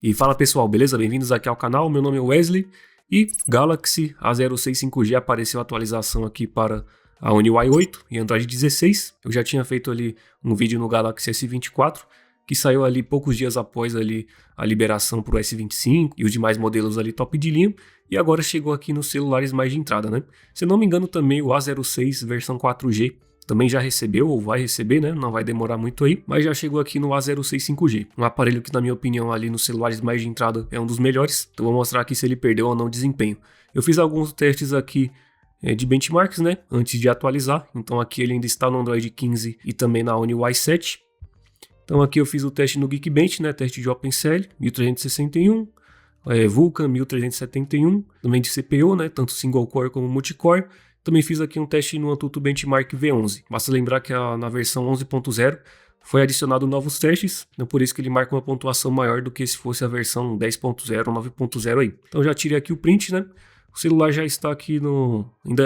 E fala pessoal, beleza? Bem-vindos aqui ao canal, meu nome é Wesley e Galaxy A06 5G apareceu a atualização aqui para a One UI 8 e Android 16. Eu já tinha feito ali um vídeo no Galaxy S24, que saiu ali poucos dias após ali a liberação para o S25 e os demais modelos ali top de linha, e agora chegou aqui nos celulares mais de entrada, né? Se eu não me engano também o A06 versão 4G também já recebeu ou vai receber, né? Não vai demorar muito aí, mas já chegou aqui no A06 5G. Um aparelho que, na minha opinião, ali nos celulares mais de entrada é um dos melhores. Então vou mostrar aqui se ele perdeu ou não desempenho. Eu fiz alguns testes aqui de benchmarks, né? Antes de atualizar. Então aqui ele ainda está no Android 15 e também na One UI 7. Então aqui eu fiz o teste no Geekbench, né? Teste de OpenCL, 1361. Vulkan 1371, também de CPU, né? Tanto single core como multicore. Também fiz aqui um teste no Antutu Benchmark V11. Basta lembrar que na versão 11.0 foi adicionado novos testes, então por isso que ele marca uma pontuação maior do que se fosse a versão 10.0 ou 9.0 aí. Então já tirei aqui o print, né? O celular já está aqui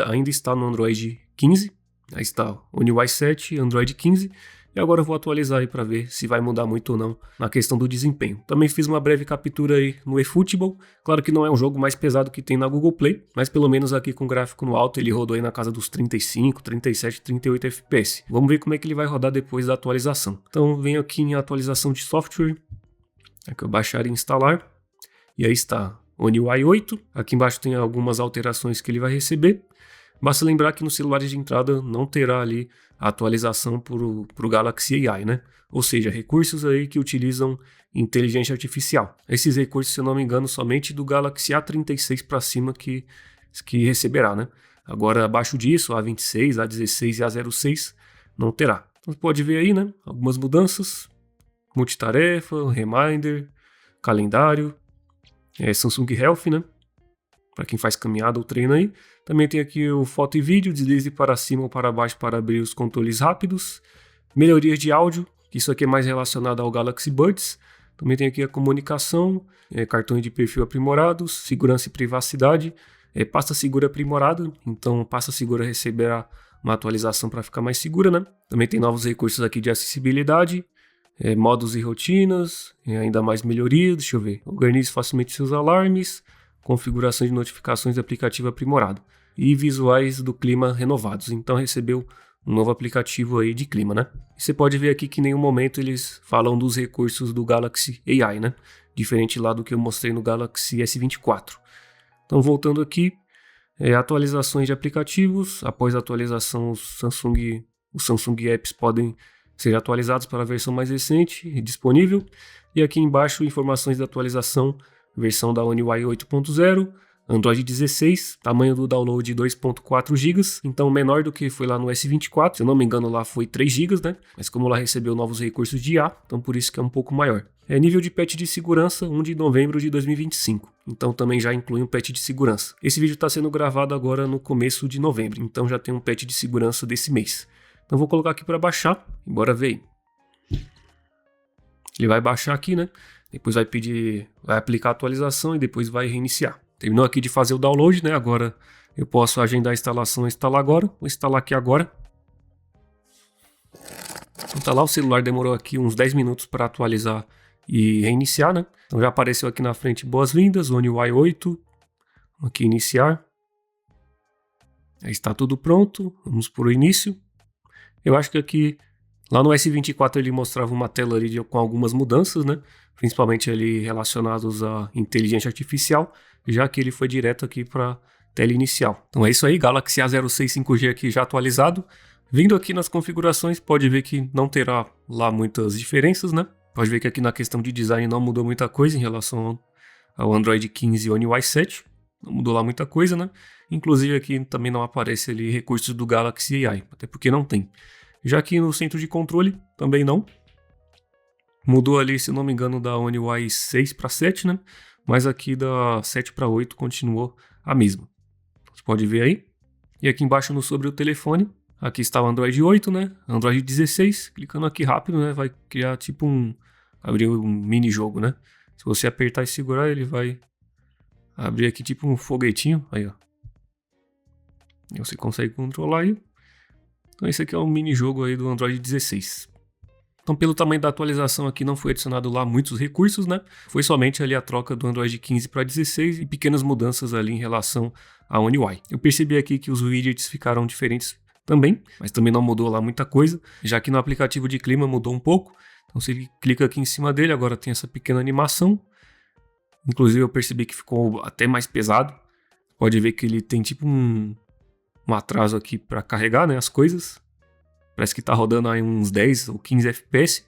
ainda está no Android 15. Aí está One UI 7, Android 15. E agora eu vou atualizar aí para ver se vai mudar muito ou não na questão do desempenho. Também fiz uma breve captura aí no eFootball. Claro que não é um jogo mais pesado que tem na Google Play, mas pelo menos aqui com gráfico no alto ele rodou aí na casa dos 35, 37, 38 FPS. Vamos ver como é que ele vai rodar depois da atualização. Então venho aqui em atualização de software. Aqui eu baixar e instalar. E aí está One UI 8. Aqui embaixo tem algumas alterações que ele vai receber. Basta lembrar que nos celulares de entrada não terá ali a atualização para o Galaxy AI, né? Ou seja, recursos aí que utilizam inteligência artificial. Esses recursos, se eu não me engano, somente do Galaxy A36 para cima que receberá, né? Agora, abaixo disso, A26, A16 e A06 não terá. Então, pode ver aí, né? Algumas mudanças. Multitarefa, reminder, calendário, Samsung Health, né? Para quem faz caminhada ou treino aí. Também tem aqui o foto e vídeo, deslize para cima ou para baixo para abrir os controles rápidos. Melhorias de áudio, que isso aqui é mais relacionado ao Galaxy Buds. Também tem aqui a comunicação, cartões de perfil aprimorados, segurança e privacidade, pasta segura aprimorada. Então, pasta segura receberá uma atualização para ficar mais segura, né? Também tem novos recursos aqui de acessibilidade, modos e rotinas, ainda mais melhorias. Deixa eu ver. Organize facilmente seus alarmes. Configuração de notificações do aplicativo aprimorado e visuais do clima renovados. Então recebeu um novo aplicativo aí de clima, né? E você pode ver aqui que em nenhum momento eles falam dos recursos do Galaxy AI, né? Diferente lá do que eu mostrei no Galaxy S24. Então voltando aqui, atualizações de aplicativos. Após a atualização, os Samsung Apps podem ser atualizados para a versão mais recente e disponível. E aqui embaixo, informações da atualização. Versão da One UI 8.0, Android 16, tamanho do download 2.4 GB, então menor do que foi lá no S24, se eu não me engano lá foi 3 GB, né? Mas como lá recebeu novos recursos de IA, então por isso que é um pouco maior. Nível de patch de segurança 1 de novembro de 2025, então também já inclui um patch de segurança. Esse vídeo está sendo gravado agora no começo de novembro, então já tem um patch de segurança desse mês. Então vou colocar aqui para baixar, bora ver aí. Ele vai baixar aqui, né? Depois vai aplicar a atualização e depois vai reiniciar. Terminou aqui de fazer o download, né? Agora eu posso agendar a instalação e instalar agora. Vou instalar aqui agora. Então tá lá, o celular demorou aqui uns 10 minutos para atualizar e reiniciar, né? Então já apareceu aqui na frente boas-vindas, One UI 8. Vamos aqui iniciar. Aí está tudo pronto, vamos para o início. Eu acho que aqui, lá no S24 ele mostrava uma tela ali com algumas mudanças, né? Principalmente ali relacionados à inteligência artificial, já que ele foi direto aqui para tela inicial. Então é isso aí, Galaxy A06 5G aqui já atualizado. Vindo aqui nas configurações, pode ver que não terá lá muitas diferenças, né? Pode ver que aqui na questão de design não mudou muita coisa em relação ao Android 15 e One UI 7. Não mudou lá muita coisa, né? Inclusive aqui também não aparece ali recursos do Galaxy AI, até porque não tem. Já aqui no centro de controle, também não. Mudou ali, se não me engano, da One UI 6 para 7, né? Mas aqui da 7 para 8 continuou a mesma. Você pode ver aí. E aqui embaixo no sobre o telefone, aqui está o Android 8, né? Android 16, clicando aqui rápido, né? Vai criar tipo abrir um mini jogo, né? Se você apertar e segurar, ele vai abrir aqui tipo um foguetinho, aí ó. E você consegue controlar aí. Então esse aqui é um mini jogo aí do Android 16. Então, pelo tamanho da atualização aqui, não foi adicionado lá muitos recursos, né? Foi somente ali a troca do Android 15 para 16 e pequenas mudanças ali em relação à One UI. Eu percebi aqui que os widgets ficaram diferentes também, mas também não mudou lá muita coisa, já que no aplicativo de clima mudou um pouco. Então, se ele clica aqui em cima dele, agora tem essa pequena animação. Inclusive, eu percebi que ficou até mais pesado. Pode ver que ele tem tipo um atraso aqui para carregar, né, as coisas. Parece que está rodando aí uns 10 ou 15 FPS.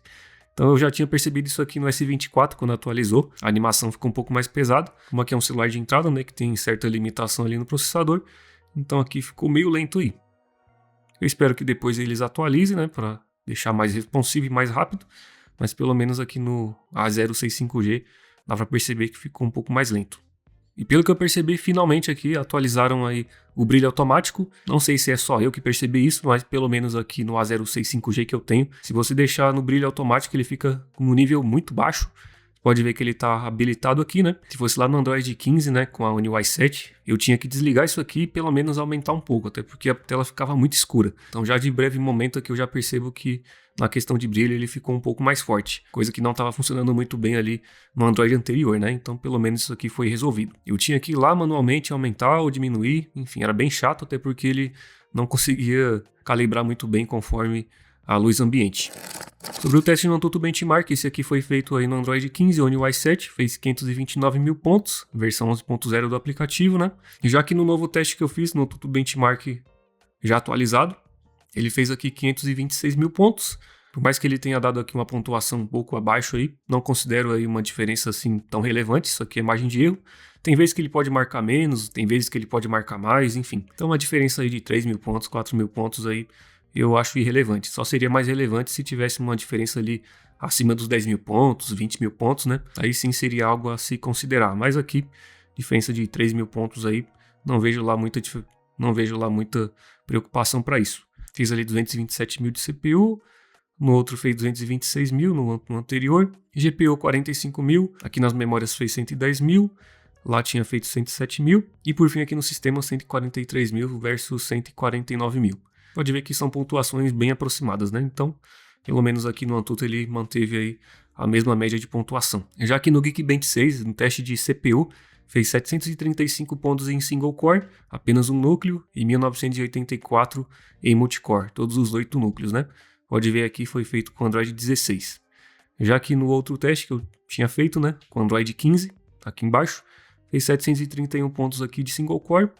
Então eu já tinha percebido isso aqui no S24 quando atualizou. A animação ficou um pouco mais pesada. Como aqui é um celular de entrada, né, que tem certa limitação ali no processador. Então aqui ficou meio lento aí. Eu espero que depois eles atualizem, né, para deixar mais responsivo e mais rápido. Mas pelo menos aqui no A065G dá para perceber que ficou um pouco mais lento. E pelo que eu percebi, finalmente aqui atualizaram aí o brilho automático. Não sei se é só eu que percebi isso, mas pelo menos aqui no A065G que eu tenho, se você deixar no brilho automático, ele fica com um nível muito baixo. Pode ver que ele está habilitado aqui, né? Se fosse lá no Android 15, né, com a One UI 7, eu tinha que desligar isso aqui e pelo menos aumentar um pouco, até porque a tela ficava muito escura. Então já de breve momento aqui eu já percebo que na questão de brilho ele ficou um pouco mais forte, coisa que não estava funcionando muito bem ali no Android anterior, né? Então pelo menos isso aqui foi resolvido. Eu tinha que ir lá manualmente aumentar ou diminuir, enfim, era bem chato até porque ele não conseguia calibrar muito bem conforme a luz ambiente. Sobre o teste no Antutu Benchmark, esse aqui foi feito aí no Android 15, One UI 7, fez 529 mil pontos, versão 11.0 do aplicativo, né? E já que no novo teste que eu fiz no Antutu Benchmark já atualizado, ele fez aqui 526 mil pontos. Por mais que ele tenha dado aqui uma pontuação um pouco abaixo aí, não considero aí uma diferença assim tão relevante, isso aqui é margem de erro. Tem vezes que ele pode marcar menos, tem vezes que ele pode marcar mais, enfim. Então uma diferença aí de 3 mil pontos, 4 mil pontos aí, eu acho irrelevante. Só seria mais relevante se tivesse uma diferença ali acima dos 10 mil pontos, 20 mil pontos, né? Aí sim seria algo a se considerar. Mas aqui, diferença de 3 mil pontos aí, não vejo lá muita preocupação para isso. Fiz ali 227 mil de CPU, no outro fez 226 mil, no anterior. GPU 45 mil, aqui nas memórias fez 110 mil, lá tinha feito 107 mil. E por fim aqui no sistema 143 mil versus 149 mil. Pode ver que são pontuações bem aproximadas, né? Então, pelo menos aqui no Antutu ele manteve aí a mesma média de pontuação. Já que no Geekbench 6, no teste de CPU, fez 735 pontos em single core, apenas um núcleo, e 1984 em multicore, todos os 8 núcleos, né? Pode ver aqui foi feito com Android 16. Já que no outro teste que eu tinha feito, né, com Android 15, tá aqui embaixo, fez 731 pontos aqui de single core,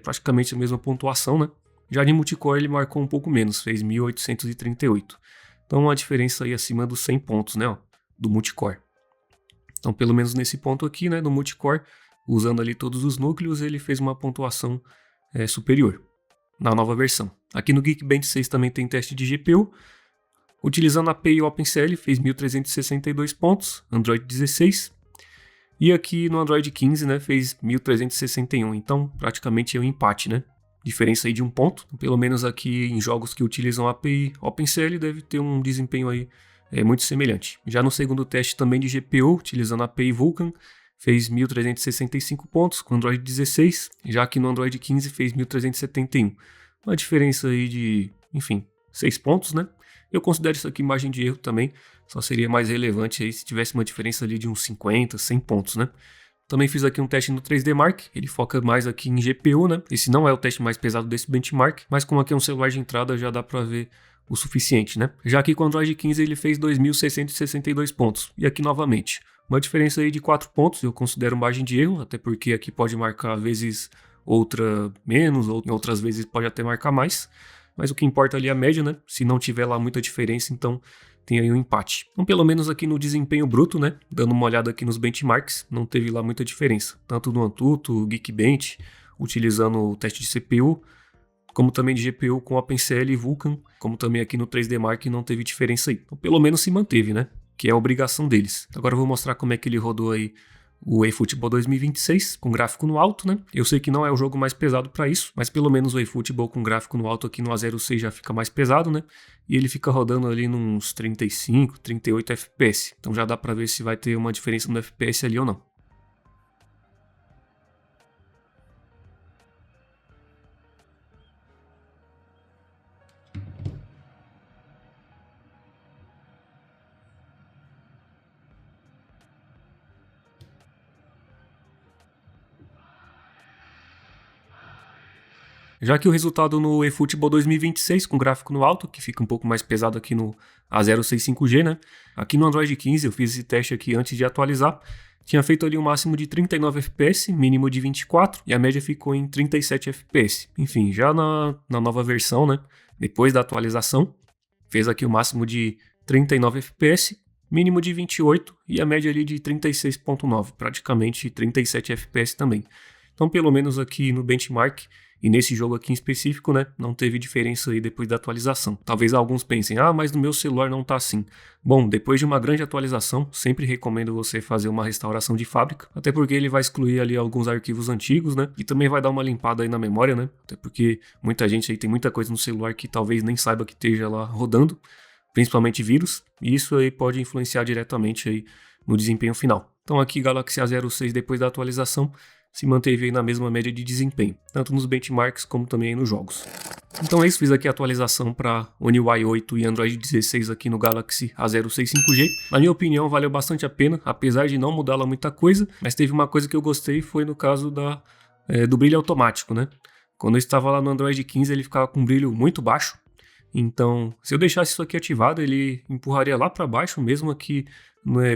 praticamente a mesma pontuação, né? Já de multicore ele marcou um pouco menos, fez 1838. Então uma diferença aí acima dos 100 pontos, né, ó, do multicore. Então pelo menos nesse ponto aqui, né, no multicore, usando ali todos os núcleos, ele fez uma pontuação superior na nova versão. Aqui no Geekbench 6 também tem teste de GPU. Utilizando a API OpenCL, fez 1.362 pontos, Android 16. E aqui no Android 15, né, fez 1.361. Então, praticamente é um empate, né? Diferença aí de um ponto. Pelo menos aqui em jogos que utilizam a API OpenCL, deve ter um desempenho aí muito semelhante. Já no segundo teste também de GPU, utilizando a API Vulkan, fez 1.365 pontos com Android 16. Já que no Android 15 fez 1.371. Uma diferença aí de, enfim, 6 pontos, né? Eu considero isso aqui margem de erro também, só seria mais relevante aí se tivesse uma diferença ali de uns 50, 100 pontos, né? Também fiz aqui um teste no 3D Mark, ele foca mais aqui em GPU, né? Esse não é o teste mais pesado desse benchmark, mas como aqui é um celular de entrada já dá para ver o suficiente, né? Já aqui com o Android 15 ele fez 2.662 pontos, e aqui novamente, uma diferença aí de 4 pontos, eu considero margem de erro, até porque aqui pode marcar vezes outra menos, ou outras vezes pode até marcar mais. Mas o que importa ali é a média, né? Se não tiver lá muita diferença, então tem aí um empate. Então, pelo menos aqui no desempenho bruto, né? Dando uma olhada aqui nos benchmarks, não teve lá muita diferença. Tanto no Antutu, Geekbench, utilizando o teste de CPU, como também de GPU com OpenCL e Vulkan, como também aqui no 3D Mark não teve diferença aí. Então, pelo menos se manteve, né? Que é a obrigação deles. Agora eu vou mostrar como é que ele rodou aí o eFootball 2026, com gráfico no alto, né? Eu sei que não é o jogo mais pesado para isso, mas pelo menos o eFootball com gráfico no alto aqui no A06 já fica mais pesado, né? E ele fica rodando ali nos 35, 38 FPS. Então já dá para ver se vai ter uma diferença no FPS ali ou não. Já que o resultado no eFootball 2026, com gráfico no alto, que fica um pouco mais pesado aqui no A065G, né? Aqui no Android 15, eu fiz esse teste aqui antes de atualizar. Tinha feito ali um máximo de 39 FPS, mínimo de 24, e a média ficou em 37 FPS. Enfim, já na nova versão, né? Depois da atualização, fez aqui o máximo de 39 FPS, mínimo de 28 e a média ali de 36.9, praticamente 37 FPS também. Então, pelo menos aqui no benchmark e nesse jogo aqui em específico, né, não teve diferença aí depois da atualização. Talvez alguns pensem, mas no meu celular não tá assim. Bom, depois de uma grande atualização, sempre recomendo você fazer uma restauração de fábrica, até porque ele vai excluir ali alguns arquivos antigos, né, e também vai dar uma limpada aí na memória, né, até porque muita gente aí tem muita coisa no celular que talvez nem saiba que esteja lá rodando, principalmente vírus, e isso aí pode influenciar diretamente aí no desempenho final. Então aqui Galaxy A06 depois da atualização se manteve aí na mesma média de desempenho, tanto nos benchmarks como também aí nos jogos. Então é isso, fiz aqui a atualização para One UI 8 e Android 16 aqui no Galaxy A06 5G. Na minha opinião valeu bastante a pena, apesar de não mudar lá muita coisa, mas teve uma coisa que eu gostei, foi no caso do brilho automático, né? Quando eu estava lá no Android 15 ele ficava com um brilho muito baixo, então se eu deixasse isso aqui ativado ele empurraria lá para baixo, mesmo aqui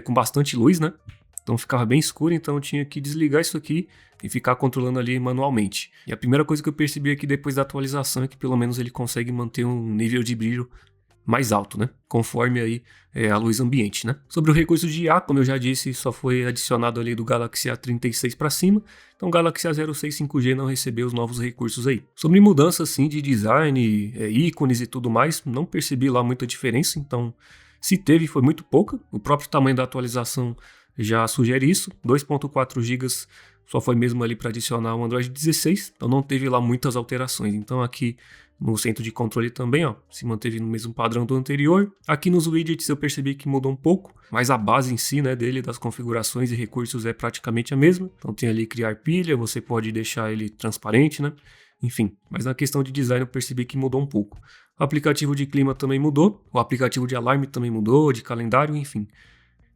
com bastante luz, né? Então ficava bem escuro, então eu tinha que desligar isso aqui e ficar controlando ali manualmente. E a primeira coisa que eu percebi aqui depois da atualização é que pelo menos ele consegue manter um nível de brilho mais alto, né? Conforme aí a luz ambiente, né? Sobre o recurso de IA, como eu já disse, só foi adicionado ali do Galaxy A36 para cima, então o Galaxy A06 5G não recebeu os novos recursos aí. Sobre mudança assim de design, ícones e tudo mais, não percebi lá muita diferença, então se teve foi muito pouca. O próprio tamanho da atualização já sugere isso, 2.4 GB só foi mesmo ali para adicionar o Android 16, então não teve lá muitas alterações. Então aqui no centro de controle também, se manteve no mesmo padrão do anterior. Aqui nos widgets eu percebi que mudou um pouco, mas a base em si, né, dele, das configurações e recursos é praticamente a mesma. Então tem ali criar pilha, você pode deixar ele transparente, né? Enfim, mas na questão de design eu percebi que mudou um pouco. O aplicativo de clima também mudou, o aplicativo de alarme também mudou, de calendário, enfim.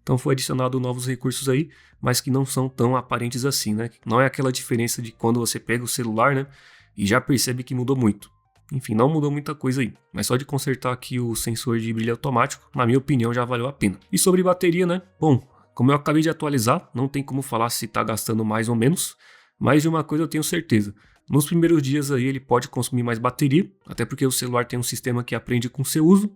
Então foi adicionado novos recursos aí, mas que não são tão aparentes assim, né? Não é aquela diferença de quando você pega o celular, né, e já percebe que mudou muito. Enfim, não mudou muita coisa aí, mas só de consertar aqui o sensor de brilho automático, na minha opinião, já valeu a pena. E sobre bateria, né? Bom, como eu acabei de atualizar, não tem como falar se está gastando mais ou menos, mas de uma coisa eu tenho certeza. Nos primeiros dias aí ele pode consumir mais bateria, até porque o celular tem um sistema que aprende com o seu uso,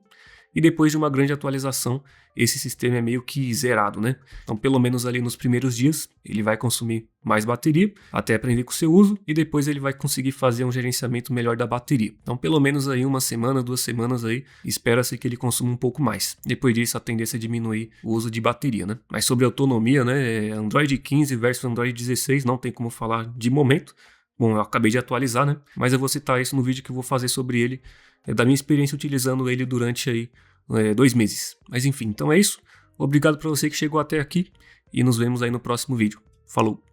e depois de uma grande atualização, esse sistema é meio que zerado, né? Então, pelo menos ali nos primeiros dias, ele vai consumir mais bateria, até aprender com o seu uso, e depois ele vai conseguir fazer um gerenciamento melhor da bateria. Então, pelo menos aí uma semana, 2 semanas aí, espera-se que ele consuma um pouco mais. Depois disso, a tendência é diminuir o uso de bateria, né? Mas sobre autonomia, né? Android 15 versus Android 16, não tem como falar de momento. Bom, eu acabei de atualizar, né? Mas eu vou citar isso no vídeo que eu vou fazer sobre ele, da minha experiência utilizando ele durante aí 2 meses. Mas enfim, então é isso. Obrigado para você que chegou até aqui e nos vemos aí no próximo vídeo. Falou!